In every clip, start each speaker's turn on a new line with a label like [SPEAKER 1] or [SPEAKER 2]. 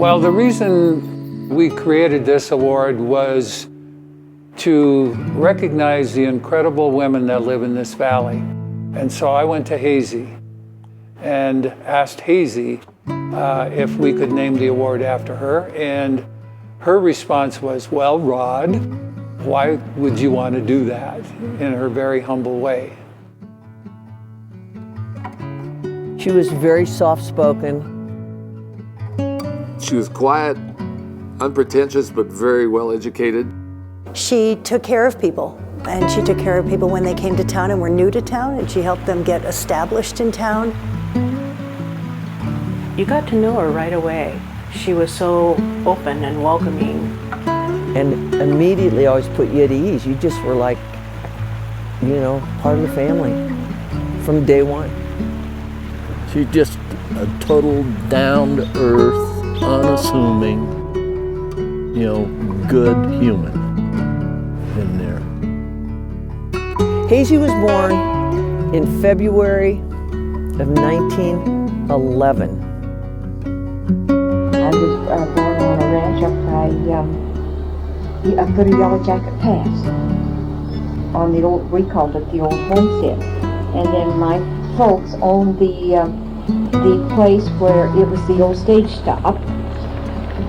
[SPEAKER 1] Well, the reason we created this award was to recognize the incredible women that live in this valley. And so I went to Hazie and asked Hazie if we could name the award after her. And her response was, well, Rod, why would you want to do that? In her very humble way.
[SPEAKER 2] She was very soft-spoken.
[SPEAKER 3] She was quiet, unpretentious, but very well educated.
[SPEAKER 4] She took care of people, and she took care of people when they came to town and were new to town, and she helped them get established in town.
[SPEAKER 5] You got to know her right away. She was so open and welcoming.
[SPEAKER 2] And immediately always put you at ease. You just were like, you know, part of the family from day one.
[SPEAKER 6] She's just a total down-to-earth, unassuming, you know, good human in there.
[SPEAKER 2] Hazy was born in February of 1911.
[SPEAKER 7] I was born on a ranch up by the Yellow Jacket Pass. On the old, we called it the old homestead. And then my folks owned the place where it was the old stage stop,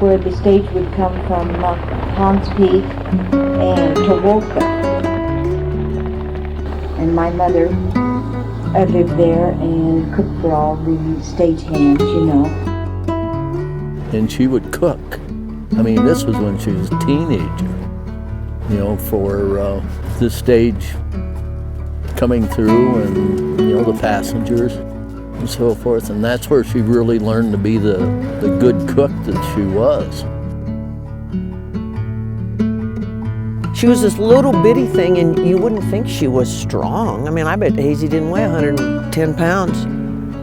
[SPEAKER 7] where the stage would come from Hans Peak and Tawolka. And my mother lived there and cooked for all the stage hands, you know.
[SPEAKER 6] And she would cook. I mean, this was when she was a teenager, you know, for the stage coming through and, you know, the passengers and so forth. And that's where she really learned to be the good cook that she was.
[SPEAKER 2] She was this little bitty thing, and you wouldn't think she was strong. I mean, I bet Hazy didn't weigh 110 pounds,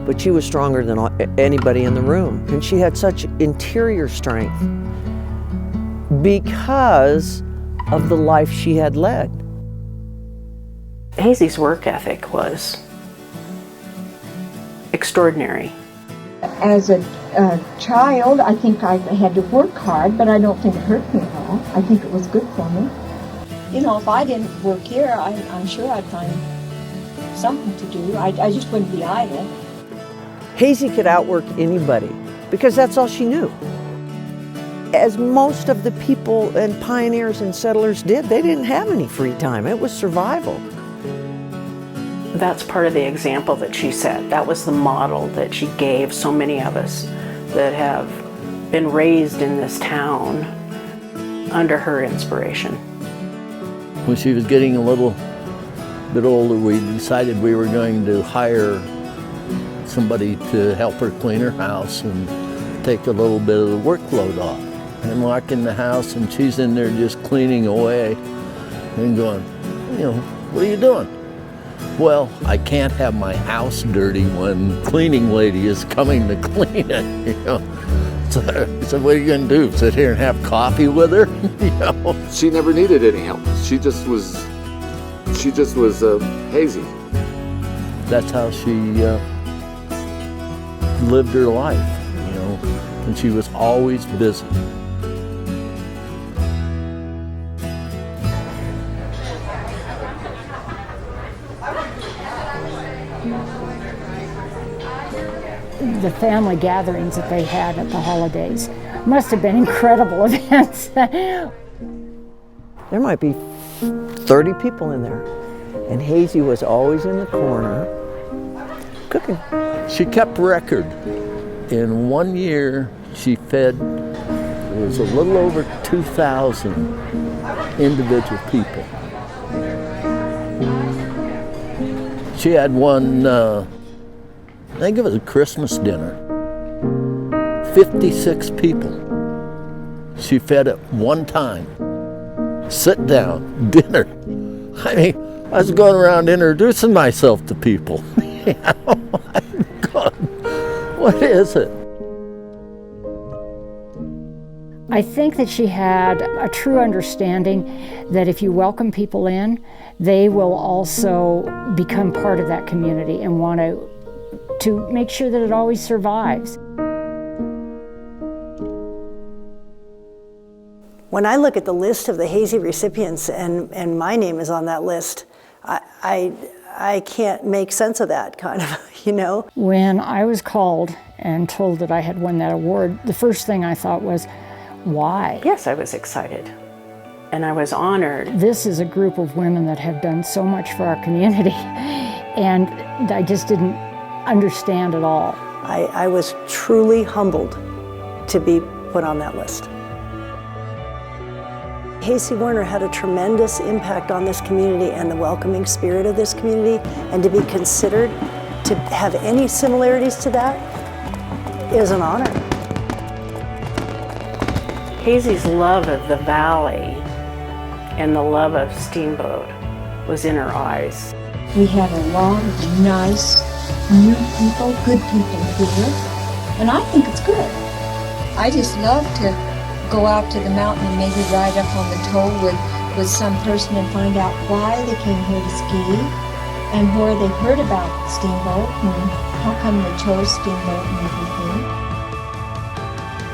[SPEAKER 2] but she was stronger than anybody in the room. And she had such interior strength because of the life she had led.
[SPEAKER 5] Hazy's work ethic was extraordinary.
[SPEAKER 7] As a child, I think I had to work hard, but I don't think it hurt me at all. I think it was good for me. You know, if I didn't work here, I'm sure I'd find something to do. I just wouldn't be idle.
[SPEAKER 2] Hazy could outwork anybody because that's all she knew. As most of the people and pioneers and settlers did, they didn't have any free time. It was survival.
[SPEAKER 5] That's part of the example that she set. That was the model that she gave so many of us that have been raised in this town under her inspiration.
[SPEAKER 6] When she was getting a little bit older, we decided we were going to hire somebody to help her clean her house and take a little bit of the workload off. And walk in the house and she's in there just cleaning away and going, you know, what are you doing? Well, I can't have my house dirty when cleaning lady is coming to clean it, you know. So I said, what are you going to do, sit here and have coffee with her? You know?
[SPEAKER 3] She never needed any help. She just was Hazy.
[SPEAKER 6] That's how she lived her life, you know, and she was always busy.
[SPEAKER 8] The family gatherings that they had at the holidays must have been incredible events.
[SPEAKER 2] There might be 30 people in there, and Hazy was always in the corner cooking.
[SPEAKER 6] She kept record. In 1 year, she fed, it was a little over 2,000 individual people. She had one, I think it was a Christmas dinner, 56 people. She fed at one time, sit down, dinner. I mean, I was going around introducing myself to people. You know, God, what is it?
[SPEAKER 8] I think that she had a true understanding that if you welcome people in, they will also become part of that community and want to make sure that it always survives.
[SPEAKER 4] When I look at the list of the Hazy recipients and my name is on that list, I can't make sense of that, kind of, you know?
[SPEAKER 8] When I was called and told that I had won that award, the first thing I thought was, why?
[SPEAKER 5] Yes, I was excited, and I was honored.
[SPEAKER 8] This is a group of women that have done so much for our community, and I just didn't understand at all.
[SPEAKER 4] I was truly humbled to be put on that list. Hazy Werner had a tremendous impact on this community and the welcoming spirit of this community, and to be considered to have any similarities to that is an honor.
[SPEAKER 5] Hazy's love of the valley and the love of Steamboat was in her eyes.
[SPEAKER 7] We have a lot of nice, new people, good people here, and I think it's good. I just love to go out to the mountain and maybe ride up on the toll with some person and find out why they came here to ski and where they heard about Steamboat and how come they chose Steamboat and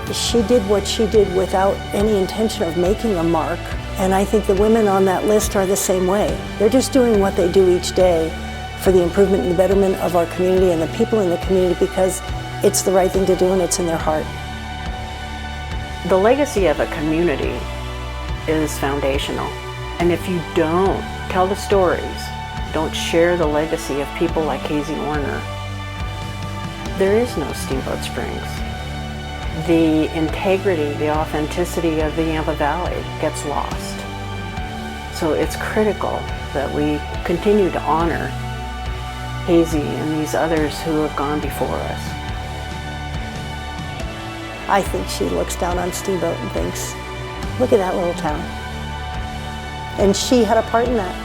[SPEAKER 7] everything.
[SPEAKER 4] She did what she did without any intention of making a mark, and I think the women on that list are the same way. They're just doing what they do each day for the improvement and the betterment of our community and the people in the community, because it's the right thing to do and it's in their heart.
[SPEAKER 5] The legacy of a community is foundational. And if you don't tell the stories, don't share the legacy of people like Hazy Werner, there is no Steamboat Springs. The integrity, the authenticity of the Yampa Valley gets lost. So it's critical that we continue to honor Hazy and these others who have gone before us.
[SPEAKER 4] I think she looks down on Steamboat and thinks, look at that little town. And she had a part in that.